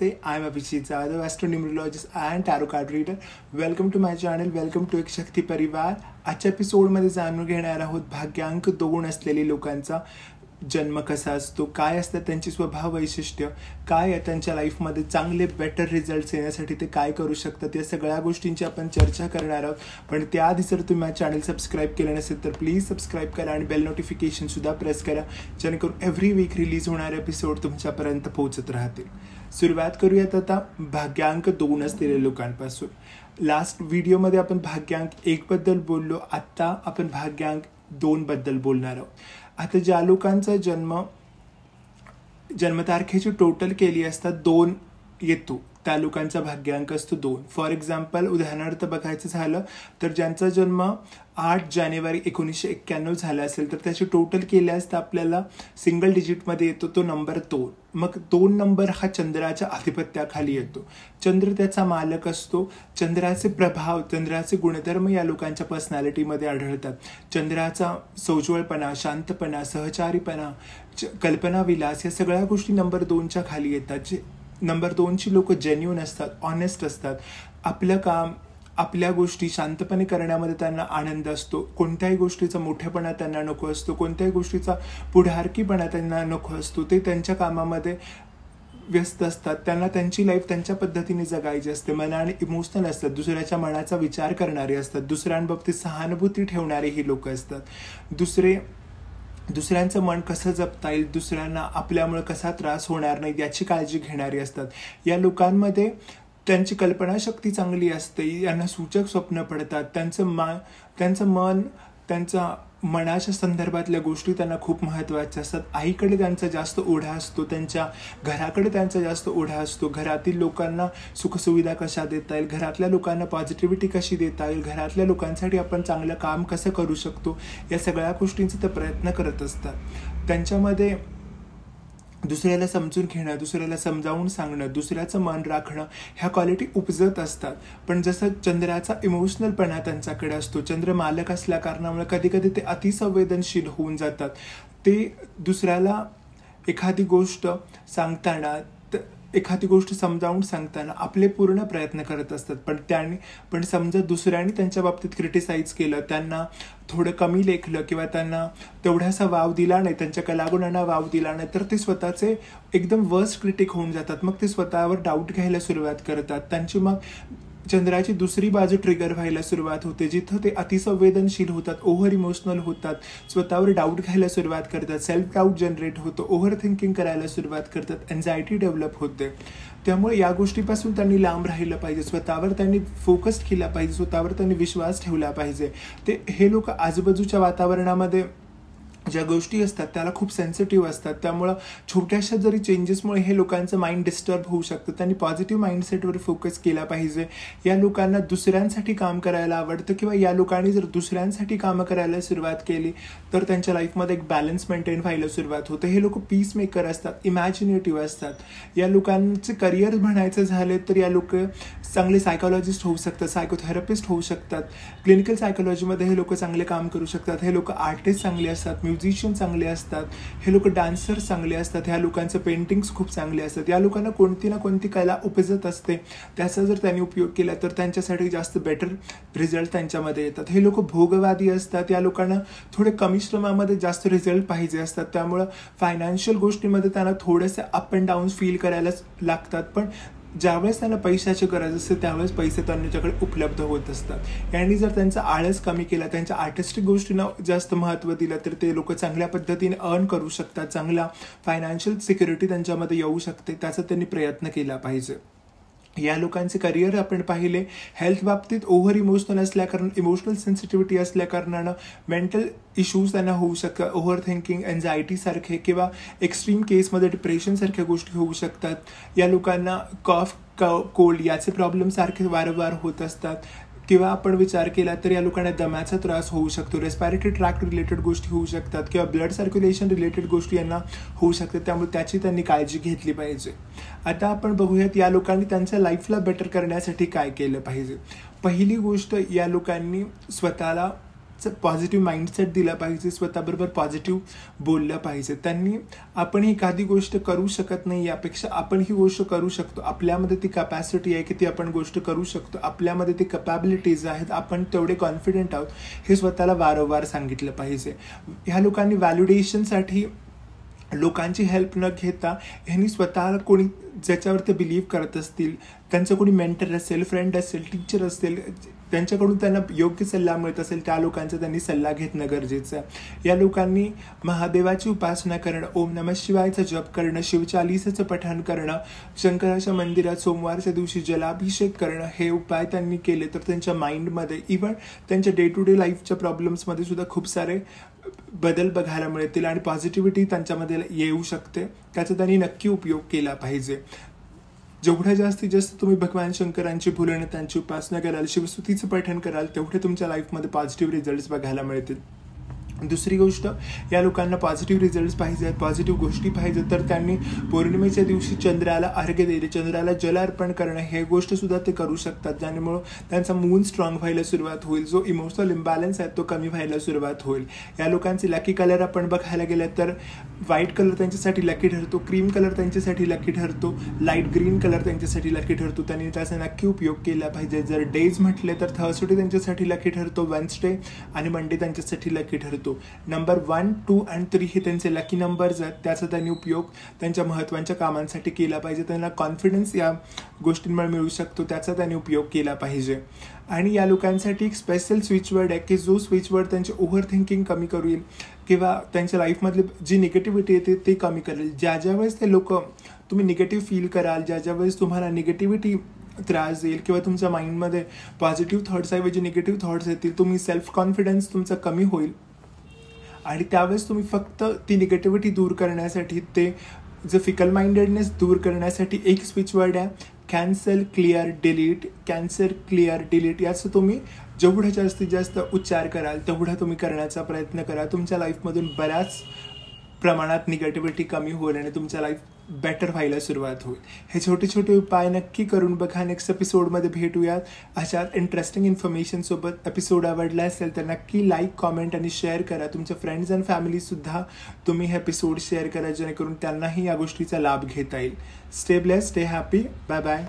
Namaste, I am Abhishek Jadhav, astronumerologist and tarot card reader. Welcome to my channel, welcome to एक शक्ती परिवार. आजच्या एपिसोडमध्ये जाणून घेणार आहोत भाग्यांक 2 असलेल्या लोकांचा जन्म कसा असतो, काय असतात त्यांची स्वभाव वैशिष्ट्य, काय आहे त्यांच्या लाईफमध्ये चांगले बेटर रिझल्ट्स येण्यासाठी ते काय करू शकतात, या सगळ्या गोष्टींची आपण चर्चा करणार आहोत. पण त्याआधी जर तुम्ही माझं चॅनल सबस्क्राईब केलं नसेल तर प्लीज सबस्क्राईब करा आणि बेल नोटिफिकेशनसुद्धा प्रेस करा, जेणेकरून एव्हरी वीक रिलीज होणारे एपिसोड तुमच्यापर्यंत पोहोचत राहतील. सुरुवात करूयात आता भाग्यांक 2 असलेल्या लोकांपासून. लास्ट व्हिडिओमध्ये आपण भाग्यांक 1 बद्दल बोललो, आत्ता आपण भाग्यांक 2 बद्दल बोलणार आहोत. आता ज्या लोकांचा जन्मतारखेची टोटल केली असता 2 येतो त्या लोकांचा भाग्यांक असतो 2. फॉर एक्झाम्पल उदाहरणार्थ बघायचं झालं तर ज्यांचा जन्म 8 जानेवारी 1991 झाला असेल तर त्याची टोटल केली असता आपल्याला सिंगल डिजिटमध्ये येतो तो नंबर 2. मग 2 नंबर हा चंद्राच्या आधिपत्याखाली येतो. चंद्र त्याचा मालक असतो. चंद्राचे प्रभाव, चंद्राचे गुणधर्म या लोकांच्या पर्सनॅलिटीमध्ये आढळतात. चंद्राचा सोज्वळपणा, शांतपणा, सहचारीपणा, कल्पनाविलास या सगळ्या गोष्टी नंबर 2च्या खाली येतात. नंबर 2ची लोक जेन्युइन असतात, ऑनेस्ट असतात. आपलं काम, आपल्या गोष्टी शांतपणे करण्यामध्ये त्यांना आनंद असतो. कोणत्याही गोष्टीचा मोठेपणा त्यांना नको असतो, कोणत्याही गोष्टीचा पुढारकीपणा त्यांना नको असतो. ते त्यांच्या कामामध्ये व्यस्त असतात. त्यांना त्यांची लाईफ त्यांच्या पद्धतीने जगायची असते. मनाने इमोशनल असतात, दुसऱ्याच्या मनाचा विचार करणारे असतात, दुसऱ्यांबाबतीत सहानुभूती ठेवणारे ही लोक असतात. दुसऱ्यांचं मन कसं जपता येईल, दुसऱ्यांना आपल्यामुळे कसा त्रास होणार नाही याची काळजी घेणारी असतात. या लोकांमध्ये त्यांची कल्पनाशक्ती चांगली असते. यांना सूचक स्वप्न पडतात. त्यांचं मन, त्यांच्या मनाच्या संदर्भातल्या गोष्टी त्यांना खूप महत्त्वाच्या असतात. आईकडे त्यांचा जास्त ओढा असतो, त्यांच्या घराकडे त्यांचा जास्त ओढा असतो. घरातील लोकांना सुखसुविधा कशा देता येईल, घरातल्या लोकांना पॉझिटिव्हिटी कशी देता येईल, घरातल्या लोकांसाठी आपण चांगलं काम कसं करू शकतो, या सगळ्या गोष्टींचा ते प्रयत्न करत असतात. त्यांच्यामध्ये दुसऱ्याला समजून घेणं, दुसऱ्याला समजावून सांगणं, दुसऱ्याचं मन राखणं ह्या क्वालिटी उपजत असतात. पण जसं चंद्राचा इमोशनलपणा त्यांच्याकडे असतो, चंद्र मालक असल्या कारणामुळे कधी कधी ते अतिसंवेदनशील होऊन जातात. ते दुसऱ्याला एखादी गोष्ट समजावून सांगताना आपले पूर्ण प्रयत्न करत असतात. पण समजा दुसऱ्याने त्यांच्या बाबतीत क्रिटिसाइज केलं, त्यांना थोडं कमी लेखलं किंवा त्यांना तेवढासा वाव दिला नाही, त्यांच्या कलागुणांना वाव दिला नाही, तर ते स्वतःचे एकदम वर्स्ट क्रिटिक होऊन जातात. मग ते स्वतःवर डाऊट घ्यायला सुरुवात करतात. त्यांची मग चंद्राची दुसरी बाजू ट्रिगर व्हायला सुरुवात होते, जिथं ते अतिसंवेदनशील होतात, ओव्हर इमोशनल होतात, स्वतःवर डाऊट घ्यायला सुरुवात करतात, सेल्फ डाऊट जनरेट होतो, ओव्हर थिंकिंग करायला सुरुवात करतात, एन्झायटी डेव्हलप होते. त्यामुळे या गोष्टीपासून त्यांनी लांब राहिलं पाहिजे. स्वतःवर त्यांनी फोकस केला पाहिजे, स्वतःवर त्यांनी विश्वास ठेवला पाहिजे. हे लोक आजूबाजूच्या वातावरणामध्ये ज्या गोष्टी असतात त्याला खूप सेन्सिटिव्ह असतात. त्यामुळं छोट्याशा जरी चेंजेसमुळे हे लोकांचं माइंड डिस्टर्ब होऊ शकतं. त्यांनी पॉझिटिव्ह माइंडसेटवर फोकस केला पाहिजे. या लोकांना दुसऱ्यांसाठी काम करायला आवडतं किंवा या लोकांनी जर दुसऱ्यांसाठी कामं करायला सुरुवात केली तर त्यांच्या लाईफमध्ये एक बॅलन्स मेंटेन व्हायला सुरुवात होते. हे लोक पीस मेकर असतात, इमॅजिनेटिव्ह असतात. या लोकांचे करिअर म्हणायचं झाले तर या लोक चांगले सायकोलॉजिस्ट होऊ शकतात, सायकोथेरपिस्ट होऊ शकतात, क्लिनिकल सायकोलॉजीमध्ये हे लोक चांगले काम करू शकतात. हे लोक आर्टिस्ट चांगले असतात, म्युझिशियन चांगले असतात, हे लोक डान्सर्स चांगले असतात, ह्या लोकांचं पेंटिंग्स खूप चांगले असतात. या लोकांना कोणती ना कोणती कला उपजत असते. त्याचा जर त्यांनी उपयोग केला तर त्यांच्यासाठी जास्त बेटर रिझल्ट त्यांच्यामध्ये येतात. हे लोक भोगवादी असतात. या लोकांना थोडे कमी श्रमामध्ये जास्त रिझल्ट पाहिजे असतात. त्यामुळं फायनान्शियल गोष्टीमध्ये त्यांना थोडेसे अप अँड डाऊन फील करायला लागतात. पण ज्यावेळेस त्यांना पैशाची गरज असते त्यावेळेस पैसे त्यांच्याकडे उपलब्ध होत असतात. यांनी जर त्यांचा आळस कमी केला, त्यांच्या आर्टिस्टिक गोष्टींना जास्त महत्त्व दिलं तर ते लोक चांगल्या पद्धतीने अर्न करू शकतात. चांगला फायनान्शियल सिक्युरिटी त्यांच्यामध्ये येऊ शकते, त्याचा त्यांनी प्रयत्न केला पाहिजे. या लोकांचे करिअर आपण पाहिले, हेल्थ बाबतीत ओव्हर इमोशनल असल्याकारण, इमोशनल सेन्सिटिव्हिटी असल्याकारणानं मेंटल इश्यूज त्यांना होऊ शकतात. ओव्हर थिंकिंग, एन्झायटीसारखे किंवा एक्स्ट्रीम केसमध्ये डिप्रेशनसारख्या गोष्टी होऊ शकतात. या लोकांना कॉफ, कोल्ड याचे प्रॉब्लेम सारखे वारंवार होत असतात. किंवा आपण विचार केला तर या लोकांना दम्याचा त्रास होऊ शकतो, रेस्पिरेटरी ट्रॅक्ट रिलेटेड गोष्टी होऊ शकतात किंवा ब्लड सर्क्युलेशन रिलेटेड गोष्टी यांना होऊ शकतात. त्यामुळे त्याची त्यांनी काळजी घेतली पाहिजे. आता आपण बघूयात या लोकांनी त्यांच्या लाईफला बेटर करण्यासाठी काय केलं पाहिजे. पहिली गोष्ट, या लोकांनी स्वतःला पॉझिटिव्ह माइंडसेट दिला पाहिजे, स्वतःबरोबर पॉझिटिव्ह बोललं पाहिजे. त्यांनी आपण एखादी गोष्ट करू शकत नाही यापेक्षा आपण ही गोष्ट करू शकतो, आपल्यामध्ये ती कॅपॅसिटी आहे की ती आपण गोष्ट करू शकतो, आपल्यामध्ये ती कॅपॅबिलिटीज आहेत, आपण तेवढे कॉन्फिडंट आहोत, हे स्वतःला वारंवार सांगितलं पाहिजे. ह्या लोकांनी व्हॅलिडेशनसाठी लोकांची हेल्प न घेता ह्यांनी स्वतःला कोणी ज्याच्यावर ते बिलीव्ह करत असतील, त्यांचं कोणी मेंटर असेल, फ्रेंड असेल, टीचर असेल, त्यांच्याकडून त्यांना योग्य सल्ला मिळत असेल त्या लोकांचा त्यांनी सल्ला घेणं गरजेचं आहे. या लोकांनी महादेवाची उपासना करणं, ओम नमः शिवायचा जप करणं, शिवचालीसाचं पठण करणं, शंकराच्या मंदिरात सोमवारच्या दिवशी जलाभिषेक करणं, हे उपाय त्यांनी केले तर त्यांच्या माइंडमध्ये इव्हन त्यांच्या डे टू डे लाईफच्या प्रॉब्लेम्समध्ये सुद्धा खूप सारे बदल बघायला मिळतील आणि पॉझिटिव्हिटी त्यांच्यामध्ये येऊ शकते. त्याचा त्यांनी नक्की उपयोग केला पाहिजे. जेवढ्या जास्तीत जास्त तुम्ही भगवान शंकरांची भोलेनाथांची उपासना कराल, शिवस्तुतीचं पठण कराल, तेवढे तुमच्या लाईफमध्ये पॉझिटिव्ह रिझल्ट्स बघायला मिळतील. दुसरी गोष्ट, या लोकांना पॉझिटिव्ह रिझल्ट्स पाहिजेत, पॉझिटिव्ह गोष्टी पाहिजेत, तर त्यांनी पौर्णिमेच्या दिवशी चंद्राला अर्घ्य दिले, चंद्राला जल अर्पण करणं, हे गोष्ट सुद्धा ते करू शकतात, ज्यामुळं त्यांचा मून स्ट्रॉंग व्हायला सुरुवात होईल, जो इमोशनल इम्बॅलन्स आहे तो कमी व्हायला सुरुवात होईल. या लोकांचे लकी कलर आपण बघायला गेलं तर व्हाईट कलर त्यांच्यासाठी लकी ठरतो, क्रीम कलर त्यांच्यासाठी लकी ठरतो, लाईट ग्रीन कलर त्यांच्यासाठी लकी ठरतो. त्यांनी त्याचा नक्की उपयोग केला पाहिजे. जर डेज म्हटले तर थर्सडे त्यांच्यासाठी लकी ठरतो, वेन्सडे आणि मंडे त्यांच्यासाठी लकी ठरतो. नंबर 1, 2 आणि 3 हे त्यांचे लकी नंबर्स आहेत. त्याचा त्यांनी उपयोग त्यांच्या महत्त्वाच्या कामांसाठी केला पाहिजे. त्यांना कॉन्फिडन्स या गोष्टींमुळे मिळू शकतो, त्याचा त्यांनी उपयोग केला पाहिजे. आणि या लोकांसाठी एक स्पेशल स्विच वर्ड आहे की जो स्विच वर्ड त्यांचे ओव्हर थिंकिंग कमी करेल किंवा त्यांच्या लाईफमधली जी निगेटिव्हिटी येते ते कमी करेल. ज्या ज्या वेळेस ते लोक तुम्ही निगेटिव्ह फील कराल, ज्या ज्या वेळेस तुम्हाला निगेटिव्हिटी त्रास देईल किंवा तुमच्या माइंडमध्ये पॉझिटिव्ह थॉट्सऐवजी निगेटिव्ह थॉट्स येतील, तुम्ही सेल्फ कॉन्फिडन्स तुमचा कमी होईल आणि त्यावेळेस तुम्ही फक्त ती निगेटिव्हिटी दूर करण्यासाठी, ते जे फिकल माइंडेडनेस दूर करण्यासाठी एक स्विच वर्ड आहे cancel clear delete. Cancel clear delete याचं तुम्ही जेवढं जास्तीत जास्त उच्चार कराल तेवढा तुम्ही करण्याचा प्रयत्न करा. तुमच्या लाईफमधून बऱ्याच प्रमाणात निगेटिव्हिटी कमी होईल आणि तुमच्या लाईफ बेटर व्हायला सुरुवात होईल. हे छोटे छोटे उपाय नक्की करून बघा. नेक्स्ट एपिसोडमध्ये भेटूयात अशा इंटरेस्टिंग इन्फॉर्मेशनसोबत. एपिसोड आवडला असेल तर नक्की लाईक, कॉमेंट आणि शेअर करा. तुमच्या फ्रेंड्स अँड फॅमिलीसुद्धा तुम्ही हे एपिसोड शेअर करा जेणेकरून त्यांनाही या गोष्टीचा लाभ घेता येईल. Stay blessed, stay happy. Bye bye.